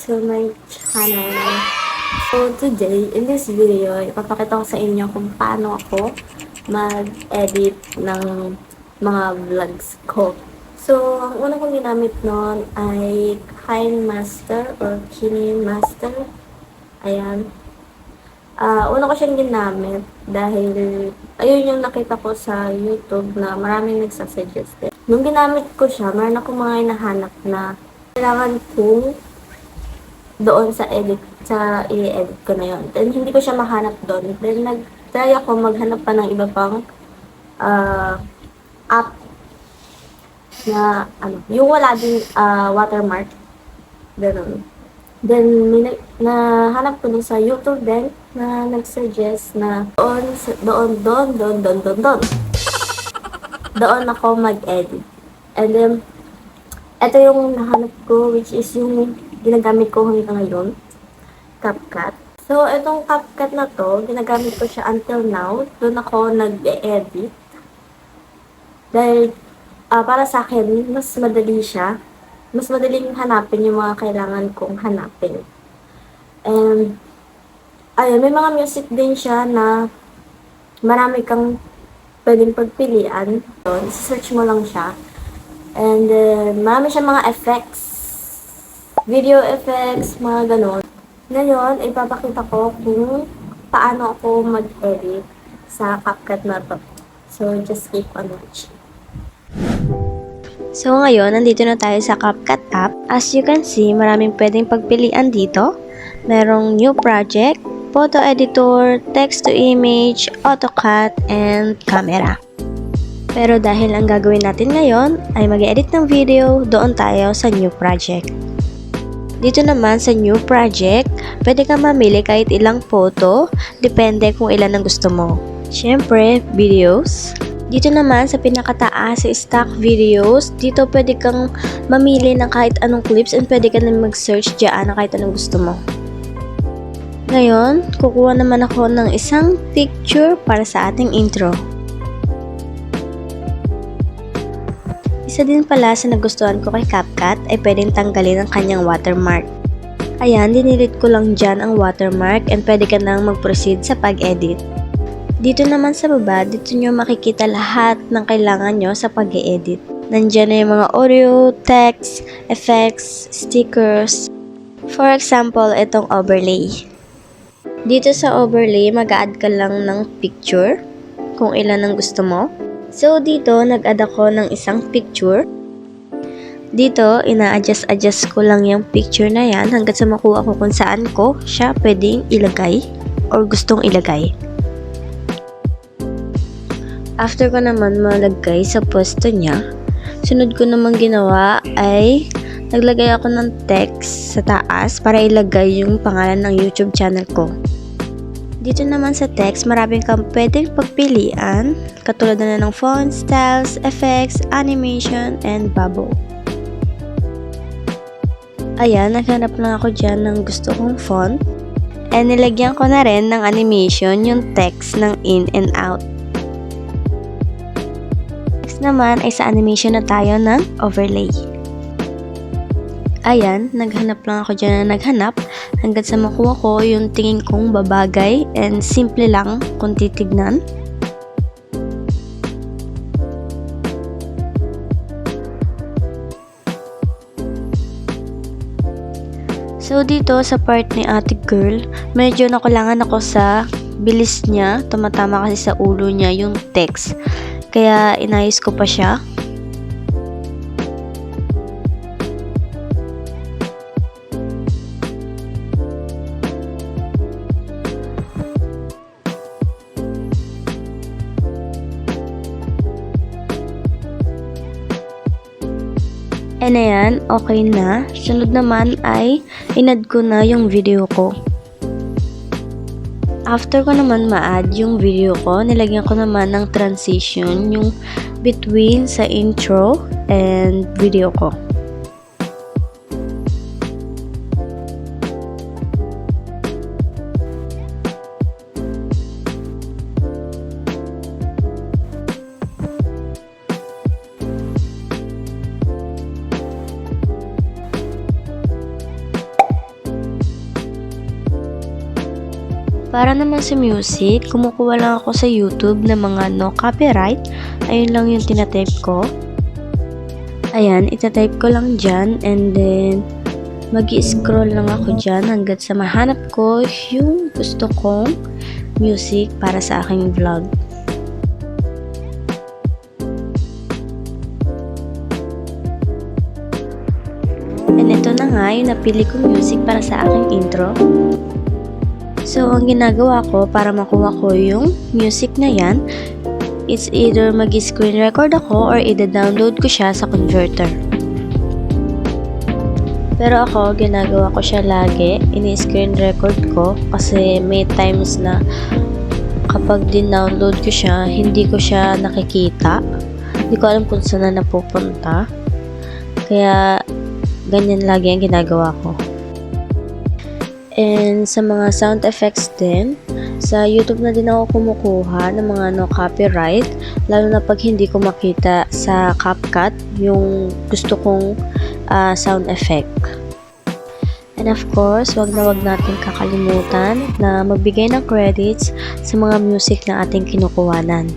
to my channel. So today, in this video, ipapakita ko sa inyo kung paano ako mag-edit ng mga vlogs ko. So, ang una kong ginamit noon ay KineMaster or KineMaster. Ayan. Una ko siyang ginamit dahil ayun yung nakita ko sa YouTube na maraming nagsasuggest. Nung ginamit ko siya, meron ako mga hinahanap na kailangan kong doon sa i-edit ko na yun. Then, hindi ko siya mahanap doon. Then, nag-try ako maghanap pa ng iba pang app na, yung wala din watermark. Ganun. Then, nahanap ko din sa YouTube din na nag-suggest na doon ako mag-edit. And then, ito yung nahanap ko, which is yung ginagamit ko hanggang ngayon, CapCut. So, itong CapCut na to, ginagamit ko siya until now. Doon ako nag-edit. Dahil, para sa akin, mas madali siya. Mas madaling hanapin yung mga kailangan kong hanapin. And, ayun, may mga music din siya na marami kang pwedeng pagpilian. So, search mo lang siya. And then, marami siya mga effects. Video effects, mga ganon. Ngayon, ipapakita ko kung paano ako mag-edit sa CapCut na to. So, just keep on watching. So ngayon, nandito na tayo sa CapCut app. As you can see, maraming pwedeng pagpilian dito. Merong new project, photo editor, text to image, AutoCAD, and camera. Pero dahil ang gagawin natin ngayon ay mag-edit ng video, doon tayo sa new project. Dito naman sa new project, pwede ka mamili kahit ilang photo, depende kung ilan ang gusto mo. Siyempre, videos. Dito naman sa pinakataas sa stock videos, dito pwede kang mamili ng kahit anong clips and pwede ka na mag-search dyan na kahit anong gusto mo. Ngayon, kukuha naman ako ng isang picture para sa ating intro. Isa din pala sa nagustuhan ko kay CapCut ay pwedeng tanggalin ang kanyang watermark. Ayan, dinilit ko lang dyan ang watermark and pwede ka nang mag-proceed sa pag-edit. Dito naman sa baba, dito nyo makikita lahat ng kailangan nyo sa pag-e-edit. Nandiyan na yung mga audio, text, effects, stickers. For example, itong overlay. Dito sa overlay, mag-add ka lang ng picture kung ilan ang gusto mo. So, dito, nag-add ako ng isang picture. Dito, ina-adjust ko lang yung picture na yan hanggang sa makuha ko kung saan ko siya pwedeng ilagay or gustong ilagay. After ko naman malagay sa pwesto niya, sunod ko naman ginawa ay naglagay ako ng text sa taas para ilagay yung pangalan ng YouTube channel ko. Dito naman sa text, maraming kang pwedeng pagpilian, katulad na ng font, styles, effects, animation, and bubble. Ayan, naghanap lang ako dyan ng gusto kong font. And nilagyan ko na rin ng animation yung text ng in and out. Next naman ay sa animation na tayo ng overlay. Ayan, naghanap lang ako dyan na naghanap hanggang sa makuha ko yung tingin kong babagay and simple lang kung titignan. So dito sa part ni ate girl, medyo nakulangan ako sa bilis niya, tumatama kasi sa ulo niya yung text. Kaya inayos ko pa siya. And ayan, okay na. Sunod naman ay in-add ko na yung video ko. After ko naman ma-add yung video ko, nilagyan ko naman ng transition yung between sa intro and video ko. Para naman sa music, kumukuha lang ako sa YouTube ng mga no copyright. Ayun lang yung tinatype ko. Ayan, itatype ko lang dyan and then mag-i-scroll lang ako dyan hanggat sa mahanap ko yung gusto kong music para sa aking vlog. And ito na nga yung napili kong music para sa aking intro. So, ang ginagawa ko para makuha ko yung music na yan, it's either mag-screen record ako or i-download ko siya sa converter. Pero ako, ginagawa ko siya lagi, ini-screen record ko kasi may times na kapag din-download ko siya, hindi ko siya nakikita. Hindi ko alam kung saan na napupunta. Kaya, ganyan lagi ang ginagawa ko. And sa mga sound effects din, sa YouTube na din ako kumukuha ng mga no copyright, lalo na pag hindi ko makita sa CapCut yung gusto kong sound effect. And of course, wag natin kakalimutan na magbigay ng credits sa mga music na ating kinukuhanan.